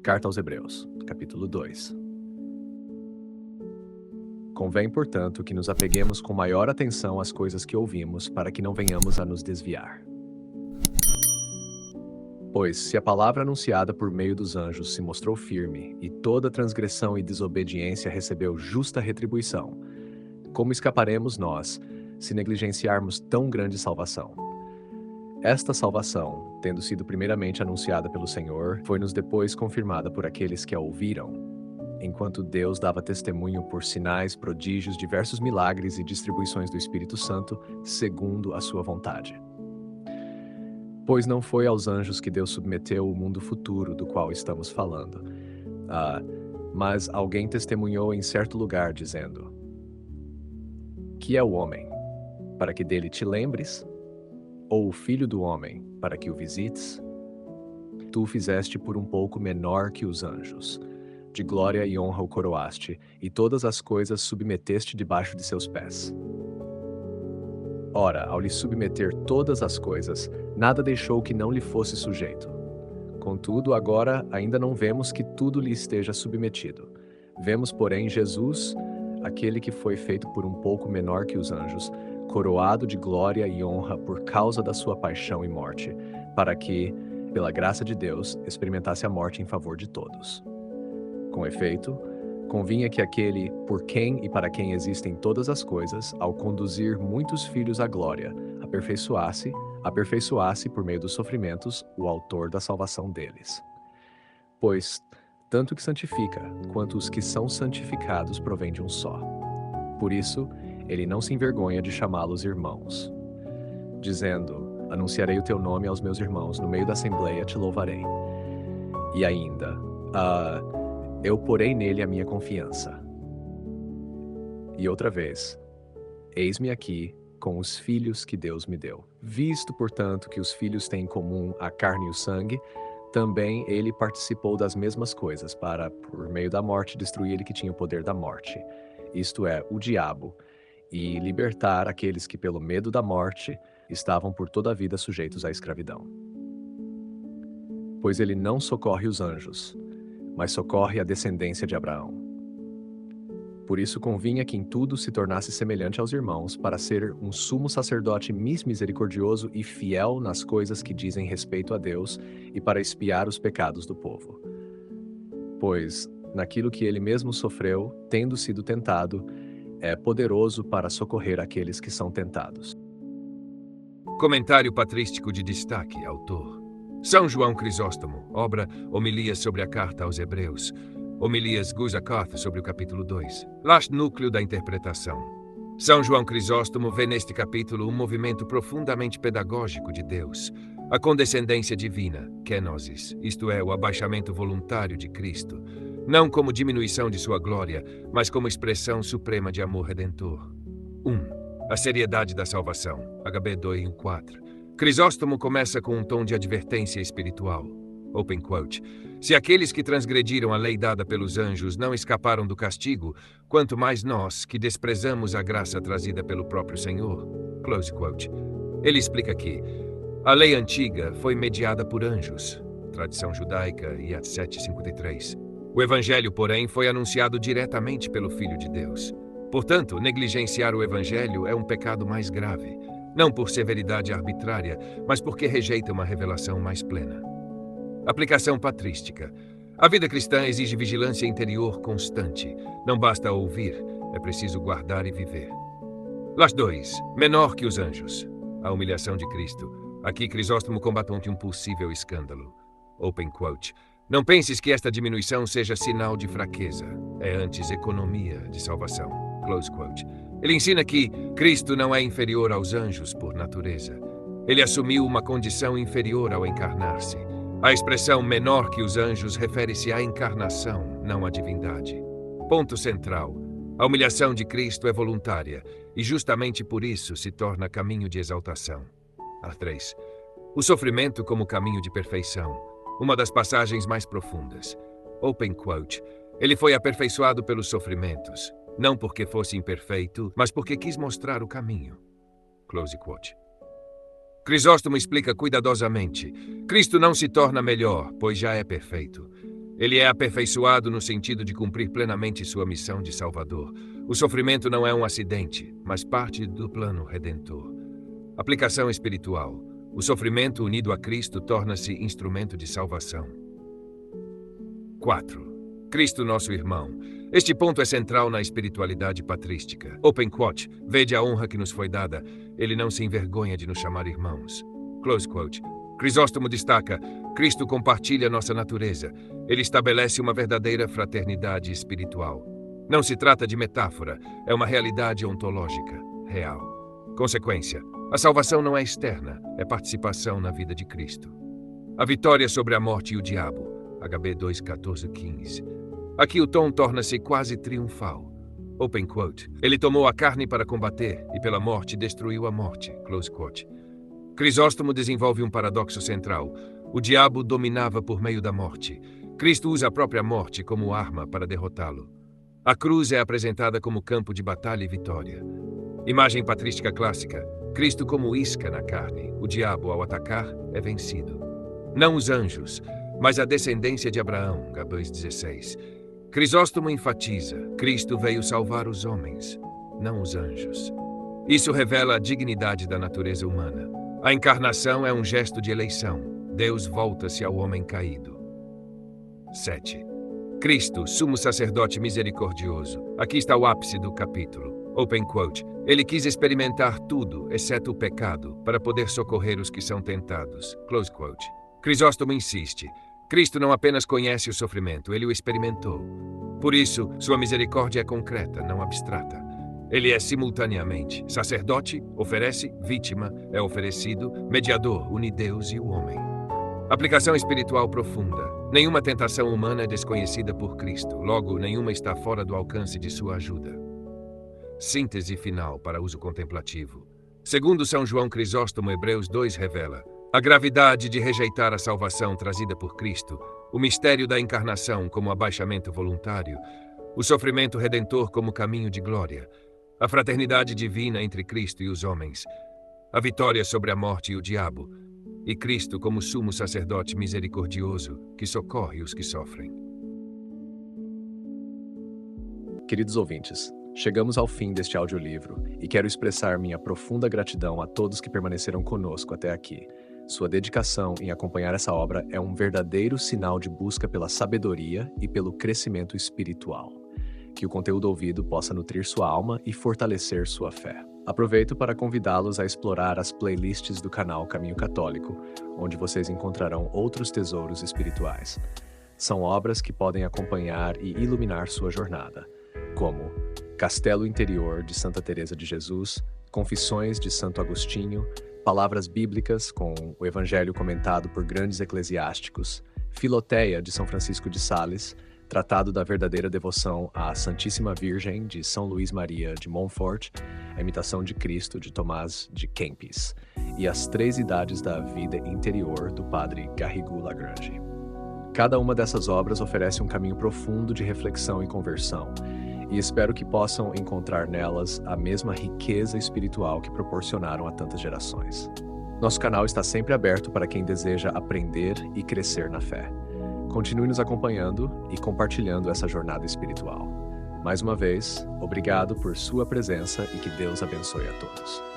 Carta aos Hebreus, capítulo 2. Convém, portanto, que nos apeguemos com maior atenção às coisas que ouvimos, para que não venhamos a nos desviar. Pois, se a palavra anunciada por meio dos anjos se mostrou firme, e toda transgressão e desobediência recebeu justa retribuição, como escaparemos nós, se negligenciarmos tão grande salvação? Esta salvação, tendo sido primeiramente anunciada pelo Senhor, foi-nos depois confirmada por aqueles que a ouviram, enquanto Deus dava testemunho por sinais, prodígios, diversos milagres e distribuições do Espírito Santo, segundo a sua vontade. Pois não foi aos anjos que Deus submeteu o mundo futuro do qual estamos falando. Mas alguém testemunhou em certo lugar, dizendo: Que é o homem, para que dele te lembres? Ou o filho do homem, para que o visites? Tu o fizeste por um pouco menor que os anjos. De glória e honra o coroaste, e todas as coisas submeteste debaixo de seus pés. Ora, ao lhe submeter todas as coisas, nada deixou que não lhe fosse sujeito. Contudo, agora ainda não vemos que tudo lhe esteja submetido. Vemos, porém, Jesus, aquele que foi feito por um pouco menor que os anjos, coroado de glória e honra por causa da sua paixão e morte, para que, pela graça de Deus, experimentasse a morte em favor de todos. Com efeito, convinha que aquele por quem e para quem existem todas as coisas, ao conduzir muitos filhos à glória, aperfeiçoasse por meio dos sofrimentos o autor da salvação deles. Pois, tanto que santifica, quanto os que são santificados provém de um só. Por isso, ele não se envergonha de chamá-los irmãos, dizendo: Anunciarei o teu nome aos meus irmãos, no meio da assembleia te louvarei. E ainda, eu porei nele a minha confiança. E outra vez, eis-me aqui com os filhos que Deus me deu. Visto, portanto, que os filhos têm em comum a carne e o sangue, também ele participou das mesmas coisas, para, por meio da morte, destruir ele que tinha o poder da morte, isto é, o diabo, e libertar aqueles que, pelo medo da morte, estavam por toda a vida sujeitos à escravidão. Pois ele não socorre os anjos, mas socorre a descendência de Abraão. Por isso convinha que em tudo se tornasse semelhante aos irmãos, para ser um sumo sacerdote misericordioso e fiel nas coisas que dizem respeito a Deus, e para expiar os pecados do povo. Pois, naquilo que ele mesmo sofreu, tendo sido tentado, é poderoso para socorrer aqueles que são tentados. Comentário patrístico de destaque, autor: São João Crisóstomo, obra Homilias sobre a Carta aos Hebreus, Homilias Guzakarth sobre o capítulo 2. Last núcleo da interpretação. São João Crisóstomo vê neste capítulo um movimento profundamente pedagógico de Deus, a condescendência divina, kenosis, isto é, o abaixamento voluntário de Cristo, não como diminuição de sua glória, mas como expressão suprema de amor redentor. 1. A seriedade da salvação, HB 2:4. Crisóstomo começa com um tom de advertência espiritual. Open quote. Se aqueles que transgrediram a lei dada pelos anjos não escaparam do castigo, quanto mais nós, que desprezamos a graça trazida pelo próprio Senhor. Close quote. Ele explica que a lei antiga foi mediada por anjos. Tradição judaica, Iat 7:53. O Evangelho, porém, foi anunciado diretamente pelo Filho de Deus. Portanto, negligenciar o Evangelho é um pecado mais grave, não por severidade arbitrária, mas porque rejeita uma revelação mais plena. Aplicação patrística. A vida cristã exige vigilância interior constante. Não basta ouvir, é preciso guardar e viver. Las 2. Menor que os anjos. A humilhação de Cristo. Aqui Crisóstomo combate um possível escândalo. Open quote. Não penses que esta diminuição seja sinal de fraqueza. É antes economia de salvação. Close quote. Ele ensina que Cristo não é inferior aos anjos por natureza. Ele assumiu uma condição inferior ao encarnar-se. A expressão menor que os anjos refere-se à encarnação, não à divindade. Ponto central. A humilhação de Cristo é voluntária e justamente por isso se torna caminho de exaltação. A3. O sofrimento como caminho de perfeição. Uma das passagens mais profundas. Open quote. Ele foi aperfeiçoado pelos sofrimentos, não porque fosse imperfeito, mas porque quis mostrar o caminho. Close quote. Crisóstomo explica cuidadosamente. Cristo não se torna melhor, pois já é perfeito. Ele é aperfeiçoado no sentido de cumprir plenamente sua missão de Salvador. O sofrimento não é um acidente, mas parte do plano redentor. Aplicação espiritual. O sofrimento unido a Cristo torna-se instrumento de salvação. 4. Cristo nosso irmão. Este ponto é central na espiritualidade patrística. Open quote. Vede a honra que nos foi dada. Ele não se envergonha de nos chamar irmãos. Close quote. Crisóstomo destaca: Cristo compartilha nossa natureza. Ele estabelece uma verdadeira fraternidade espiritual. Não se trata de metáfora, é uma realidade ontológica, real. Consequência: a salvação não é externa, é participação na vida de Cristo. A vitória sobre a morte e o diabo. HB 2:14-15. Aqui o tom torna-se quase triunfal. Open quote. Ele tomou a carne para combater e pela morte destruiu a morte. Close quote. Crisóstomo desenvolve um paradoxo central. O diabo dominava por meio da morte. Cristo usa a própria morte como arma para derrotá-lo. A cruz é apresentada como campo de batalha e vitória. Imagem patrística clássica. Cristo como isca na carne. O diabo, ao atacar, é vencido. Não os anjos, mas a descendência de Abraão. Gálatas 2:16. Crisóstomo enfatiza: Cristo veio salvar os homens, não os anjos. Isso revela a dignidade da natureza humana. A encarnação é um gesto de eleição. Deus volta-se ao homem caído. 7. Cristo, sumo sacerdote misericordioso. Aqui está o ápice do capítulo. Open quote. Ele quis experimentar tudo, exceto o pecado, para poder socorrer os que são tentados. Close quote. Crisóstomo insiste. Cristo não apenas conhece o sofrimento, ele o experimentou. Por isso, sua misericórdia é concreta, não abstrata. Ele é simultaneamente sacerdote, oferece, vítima, é oferecido, mediador, une Deus e o homem. Aplicação espiritual profunda. Nenhuma tentação humana é desconhecida por Cristo, logo, nenhuma está fora do alcance de sua ajuda. Síntese final para uso contemplativo. Segundo São João Crisóstomo, Hebreus 2 revela a gravidade de rejeitar a salvação trazida por Cristo, o mistério da encarnação como abaixamento voluntário, o sofrimento redentor como caminho de glória, a fraternidade divina entre Cristo e os homens, a vitória sobre a morte e o diabo, e Cristo como sumo sacerdote misericordioso que socorre os que sofrem. Queridos ouvintes, chegamos ao fim deste audiolivro e quero expressar minha profunda gratidão a todos que permaneceram conosco até aqui. Sua dedicação em acompanhar essa obra é um verdadeiro sinal de busca pela sabedoria e pelo crescimento espiritual. Que o conteúdo ouvido possa nutrir sua alma e fortalecer sua fé. Aproveito para convidá-los a explorar as playlists do canal Caminho Católico, onde vocês encontrarão outros tesouros espirituais. São obras que podem acompanhar e iluminar sua jornada, como Castelo Interior de Santa Teresa de Jesus, Confissões de Santo Agostinho, Palavras Bíblicas com o Evangelho comentado por grandes eclesiásticos, Filoteia de São Francisco de Sales, Tratado da Verdadeira Devoção à Santíssima Virgem de São Luís Maria de Montfort, A Imitação de Cristo de Tomás de Kempis e As Três Idades da Vida Interior do Padre Garrigou Lagrange. Cada uma dessas obras oferece um caminho profundo de reflexão e conversão, e espero que possam encontrar nelas a mesma riqueza espiritual que proporcionaram a tantas gerações. Nosso canal está sempre aberto para quem deseja aprender e crescer na fé. Continue nos acompanhando e compartilhando essa jornada espiritual. Mais uma vez, obrigado por sua presença e que Deus abençoe a todos.